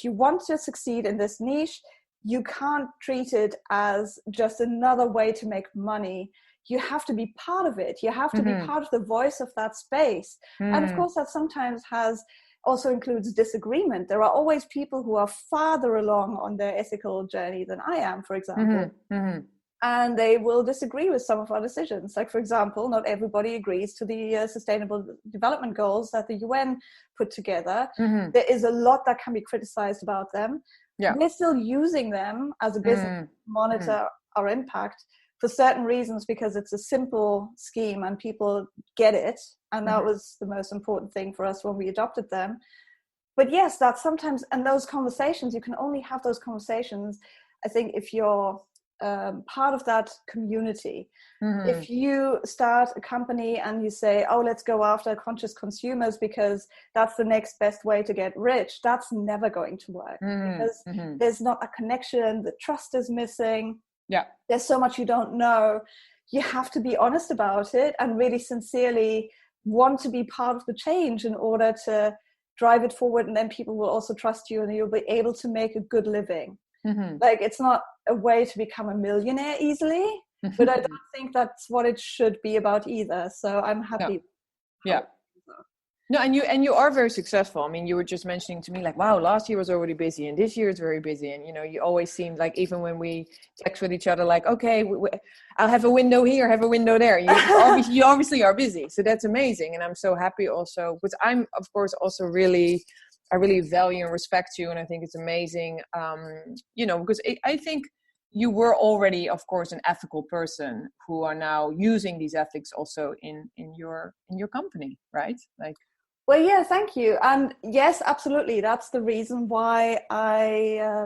you want to succeed in this niche, you can't treat it as just another way to make money. You have to be part of it. You have to be part of the voice of that space. And of course, that sometimes also includes disagreement. There are always people who are farther along on their ethical journey than I am, for example. And they will disagree with some of our decisions. Like, for example, not everybody agrees to the Sustainable Development Goals that the UN put together. There is a lot that can be criticized about them. We're still using them as a business to monitor our impact for certain reasons, because it's a simple scheme and people get it. And that was the most important thing for us when we adopted them. But yes, that sometimes, and those conversations, you can only have those conversations, I think, if you're part of that community. If you start a company and you say, oh, let's go after conscious consumers because that's the next best way to get rich, that's never going to work, because there's not a connection, the trust is missing. There's so much you don't know. You have to be honest about it and really sincerely want to be part of the change in order to drive it forward, and then people will also trust you and you'll be able to make a good living. Like, it's not a way to become a millionaire easily, but I don't think that's what it should be about either. So I'm happy. No, and you are very successful. I mean, you were just mentioning to me, like, wow, last year was already busy and this year is very busy. And, you know, you always seem like, even when we text with each other, like, okay, I'll have a window here, have a window there. You obviously are busy. So that's amazing. And I'm so happy also, because I'm, of course, also I really value and respect you. And I think it's amazing, you know, because I think you were already, of course, an ethical person who are now using these ethics also in your company, right? Like, well, yeah, thank you. And yes, absolutely. That's the reason why I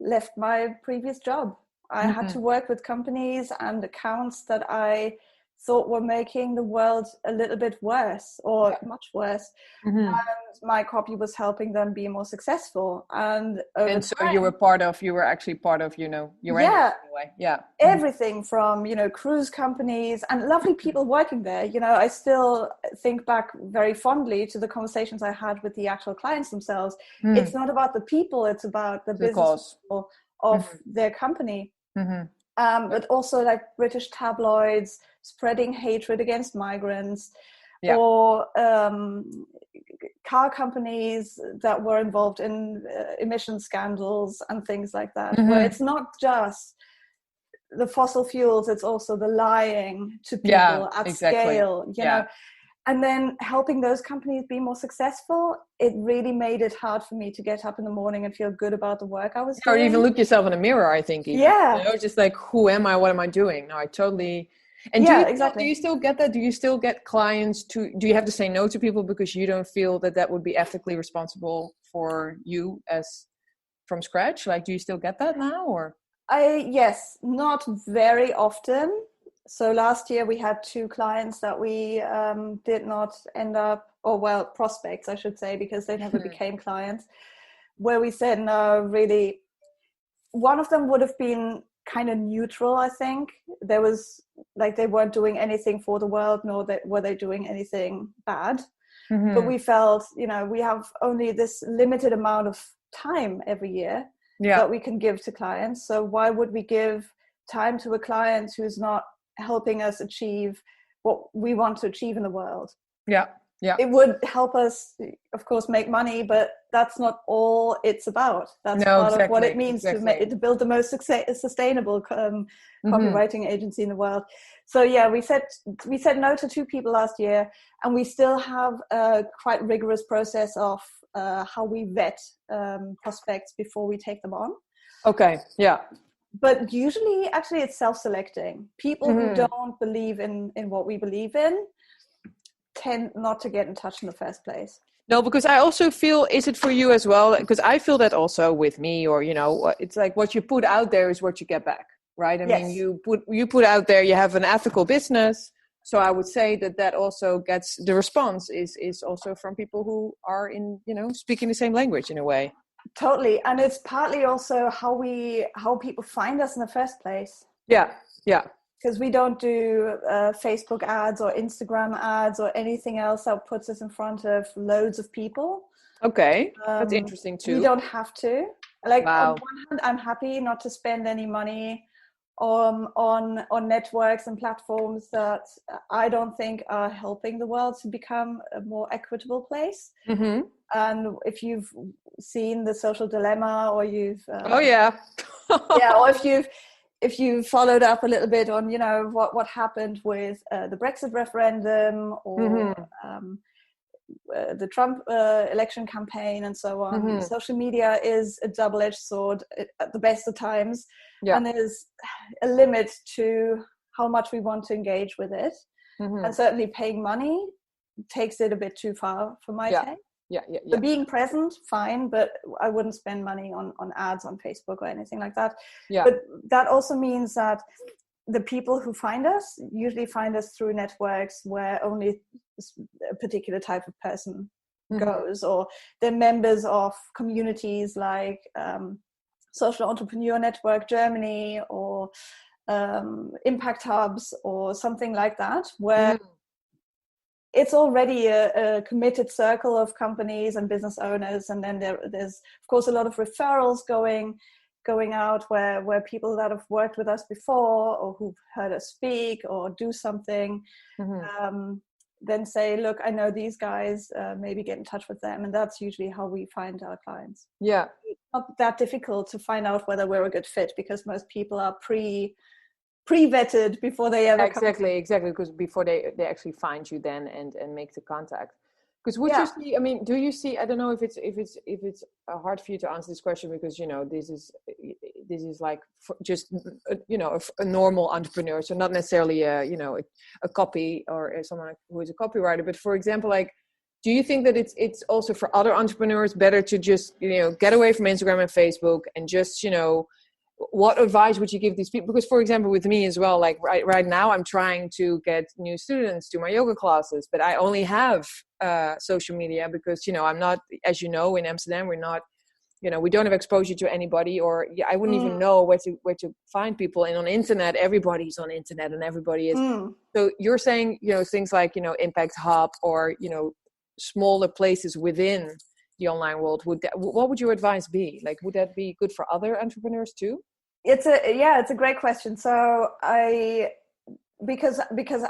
left my previous job. I had to work with companies and accounts that I thought were making the world a little bit worse, or much worse. And my copy was helping them be more successful. And so you were actually part of, you know, your anyway. Everything from, you know, cruise companies and lovely people working there. You know, I still think back very fondly to the conversations I had with the actual clients themselves. It's not about the people, it's about the business of their company. But also, like, British tabloids spreading hatred against migrants, or car companies that were involved in emission scandals and things like that, where it's not just the fossil fuels, it's also the lying to people at scale, you know. And then helping those companies be more successful, it really made it hard for me to get up in the morning and feel good about the work I was doing. Or even look yourself in the mirror, I think. Even. You know, just like, who am I? What am I doing? No, I totally... And do you still get that? Do you still get clients do you have to say no to people because you don't feel that would be ethically responsible for you as from scratch? Like, do you still get that now, or? Yes, not very often. So last year we had 2 clients that we did not end up, or well, prospects, I should say, because they never became clients, where we said no. Really, one of them would have been kind of neutral, I think. There was, like, they weren't doing anything for the world, nor were they doing anything bad. But we felt, you know, we have only this limited amount of time every year that we can give to clients. So why would we give time to a client who's not helping us achieve what we want to achieve in the world? It would help us, of course, make money, but that's not all it's about. That's part of what it means to build the most sustainable copywriting agency in the world. So yeah, we said no to 2 people last year, and we still have a quite rigorous process of how we vet prospects before we take them on. But usually, actually, it's self-selecting. People who don't believe in what we believe in tend not to get in touch in the first place. No, because I also feel, is it for you as well? Because I feel that also with me, or, you know, it's like what you put out there is what you get back, right? I mean, you put out there, you have an ethical business. So I would say that also gets, the response is also from people who are in, you know, speaking the same language in a way. Totally. And it's partly also how people find us in the first place. Because we don't do Facebook ads or Instagram ads or anything else that puts us in front of loads of people. Okay, that's interesting too. You don't have to. Like on Wow. one hand, I'm happy not to spend any money on networks and platforms that I don't think are helping the world to become a more equitable place. Mm-hmm. And if you've seen The Social Dilemma, or you've Oh yeah. or if you've followed up a little bit on, you know, what happened with the Brexit referendum, or the Trump election campaign, and so on. Social media is a double-edged sword at the best of times, and there's a limit to how much we want to engage with it. And certainly paying money takes it a bit too far for my take. So being present, fine, but I wouldn't spend money on ads on Facebook or anything like that. But that also means that the people who find us usually find us through networks where only a particular type of person goes, or they're members of communities like Social Entrepreneur Network Germany, or Impact Hubs, or something like that, where it's already a committed circle of companies and business owners. And then there's of course a lot of referrals going out where people that have worked with us before, or who've heard us speak or do something, then say, look, I know these guys, maybe get in touch with them. And that's usually how we find our clients. Yeah. It's not that difficult to find out whether we're a good fit, because most people are pre-vetted before they ever come. Exactly, because before they actually find you then and make the contact. Because would you see, I mean, do you see, I don't know if it's hard for you to answer this question, because, you know, this is like just, you know, a normal entrepreneur. So not necessarily a copy or someone who is a copywriter, but for example, like, do you think that it's also for other entrepreneurs better to just, you know, get away from Instagram and Facebook and just, you know, what advice would you give these people? Because, for example, with me as well, like right now I'm trying to get new students to my yoga classes, but I only have social media because, you know, I'm not, as you know, in Amsterdam, we're not, you know, we don't have exposure to anybody, or I wouldn't even know where to find people. And on internet, everybody's on internet and everybody is. So you're saying, you know, things like, you know, Impact Hub, or, you know, smaller places within the online world, what would your advice be? Like, would that be good for other entrepreneurs too? It's a great question. So because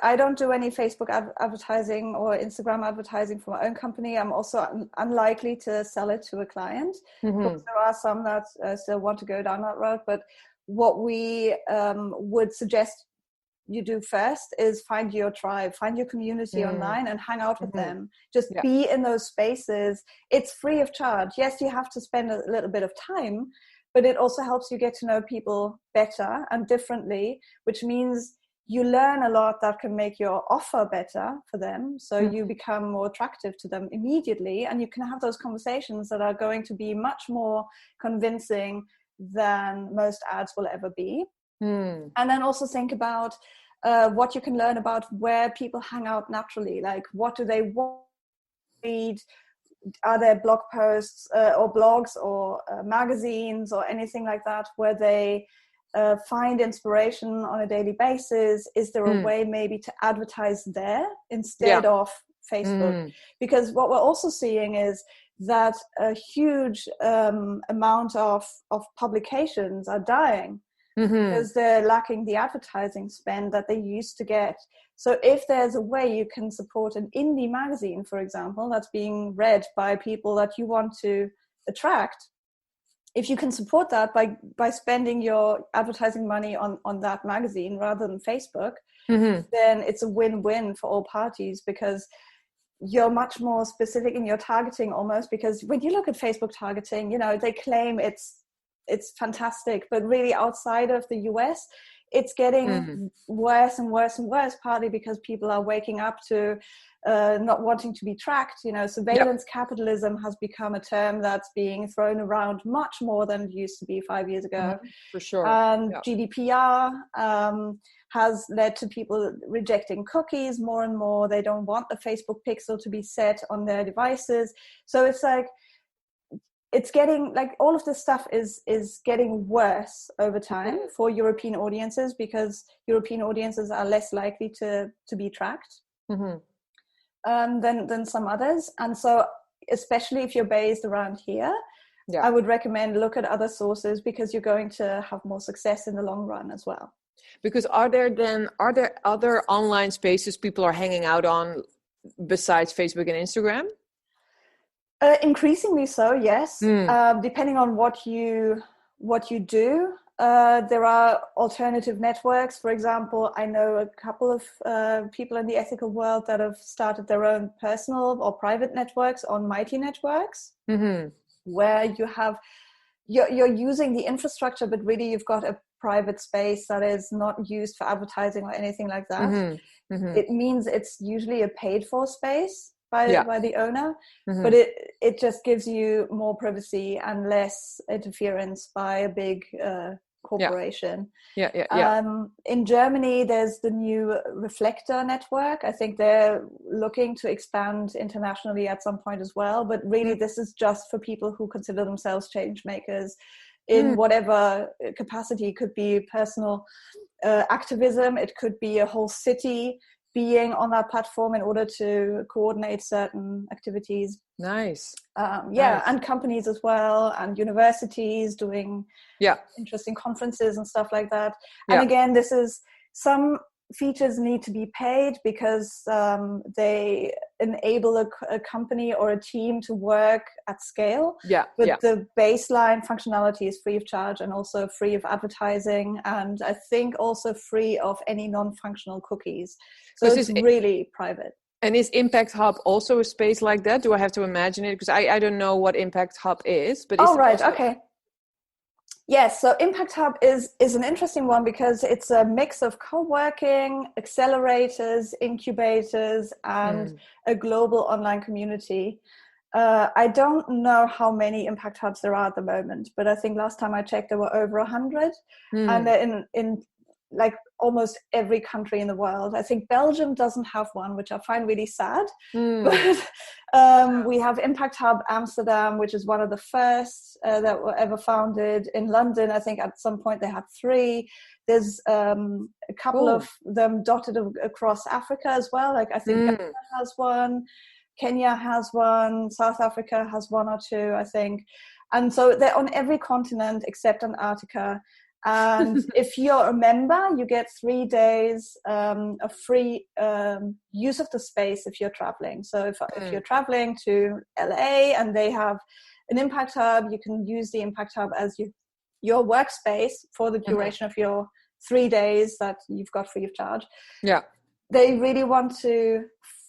I don't do any Facebook advertising or Instagram advertising for my own company, I'm also unlikely to sell it to a client. Of course, there are some that still want to go down that road, but what we would suggest you do first is find your tribe, find your community online, and hang out with them. Just be in those spaces. It's free of charge. Yes, you have to spend a little bit of time, but it also helps you get to know people better and differently, which means you learn a lot that can make your offer better for them. So you become more attractive to them immediately, and you can have those conversations that are going to be much more convincing than most ads will ever be. And then also think about what you can learn about where people hang out naturally. Like, what do they want to read? Are there blog posts or blogs or magazines or anything like that where they find inspiration on a daily basis? Is there a way maybe to advertise there instead of Facebook? Because what we're also seeing is that a huge amount of publications are dying because they're lacking the advertising spend that they used to get. So if there's a way you can support an indie magazine, for example, that's being read by people that you want to attract, if you can support that by spending your advertising money on that magazine rather than Facebook, then it's a win-win for all parties, because you're much more specific in your targeting almost. Because when you look at Facebook targeting, you know, they claim it's fantastic, but really outside of the US, it's getting worse and worse and worse, partly because people are waking up to not wanting to be tracked. You know, surveillance capitalism has become a term that's being thrown around much more than it used to be 5 years ago. For sure. And GDPR has led to people rejecting cookies more and more. They don't want the Facebook pixel to be set on their devices. So it's like, it's getting like, all of this stuff is getting worse over time for European audiences, because European audiences are less likely to be tracked than some others. And so especially if you're based around here, I would recommend look at other sources, because you're going to have more success in the long run as well. Because are there other online spaces people are hanging out on besides Facebook and Instagram? Increasingly so, yes. Depending on what you do. There are alternative networks. For example, I know a couple of people in the ethical world that have started their own personal or private networks on Mighty Networks, where you're using the infrastructure, but really you've got a private space that is not used for advertising or anything like that. It means it's usually a paid for space by the owner, but it just gives you more privacy and less interference by a big corporation. In Germany, there's the new Reflector network. I think they're looking to expand internationally at some point as well, but really this is just for people who consider themselves change makers in whatever capacity. It could be personal activism, it could be a whole city being on that platform in order to coordinate certain activities. Nice. And companies as well, and universities doing interesting conferences and stuff like that. And again, this is, some features need to be paid because they enable a company or a team to work at scale. But the baseline functionality is free of charge, and also free of advertising, and I think also free of any non-functional cookies. So it's really private. And is Impact Hub also a space like that? Do I have to imagine it? Because I don't know what Impact Hub is. But Okay. Yes, so Impact Hub is an interesting one because it's a mix of co-working, accelerators, incubators, and a global online community. I don't know how many Impact Hubs there are at the moment, but I think last time I checked there were over 100, and they're in like almost every country in the world. I think Belgium doesn't have one, which I find really sad. But we have Impact Hub Amsterdam, which is one of the first that were ever founded. In London, I think at some point they had 3. There's a couple of them dotted across Africa as well. Like I think Ghana has one, Kenya has one, South Africa has 1 or 2, I think. And so they're on every continent except Antarctica. And if you're a member, you get 3 days of free use of the space if you're traveling. So if you're traveling to LA and they have an Impact Hub, you can use the Impact Hub as your workspace for the duration of your 3 days that you've got free of charge. They really want to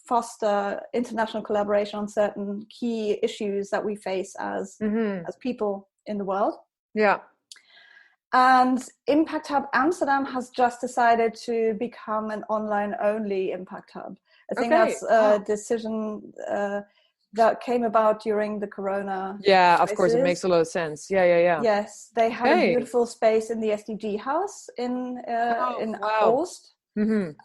foster international collaboration on certain key issues that we face as people in the world. And Impact Hub Amsterdam has just decided to become an online-only Impact Hub. I think that's a decision that came about during the Corona crisis. Of course, it makes a lot of sense. Yes, they had a beautiful space in the SDG house in Oost.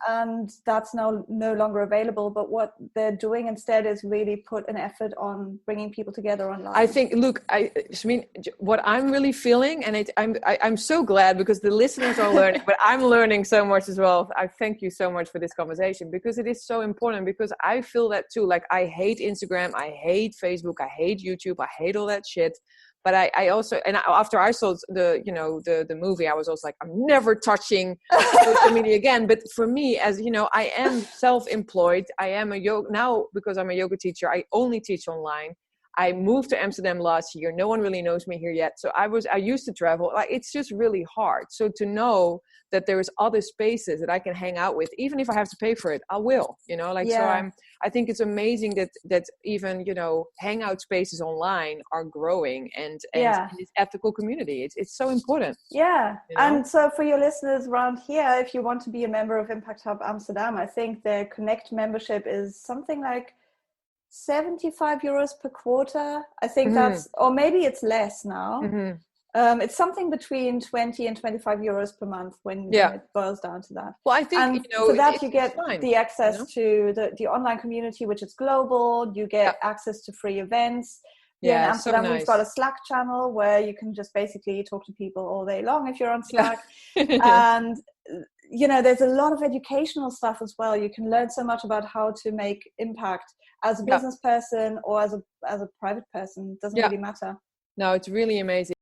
And that's now no longer available, but what they're doing instead is really put an effort on bringing people together online. I think, look, Sabine, what I'm really feeling, and I'm so glad because the listeners are learning, but I'm learning so much as well. I thank you so much for this conversation because it is so important, because I feel that too. Like I hate Instagram, I hate Facebook, I hate YouTube, I hate all that shit. But I also, and after I saw the movie, I was also like, I'm never touching social media again. But for me, as you know, I am self-employed. I am now, because I'm a yoga teacher, I only teach online. I moved to Amsterdam last year. No one really knows me here yet. So I used to travel. Like, it's just really hard. So to know that there's other spaces that I can hang out with, even if I have to pay for it, I will, so I think it's amazing that even, hangout spaces online are growing and this ethical community. It's so important. Yeah. And so for your listeners around here, if you want to be a member of Impact Hub Amsterdam, I think their Connect membership is something like 75 euros per quarter. I think that's, or maybe it's less now. It's something between 20 and 25 euros per month when it boils down to that. Well, I think, and for that you get the access to the online community, which is global. You get access to free events, Here in so Amsterdam, nice. we've got a Slack channel where you can just basically talk to people all day long if you're on Slack. And, there's a lot of educational stuff as well. You can learn so much about how to make impact as a business person or as a private person. It doesn't really matter. No, it's really amazing.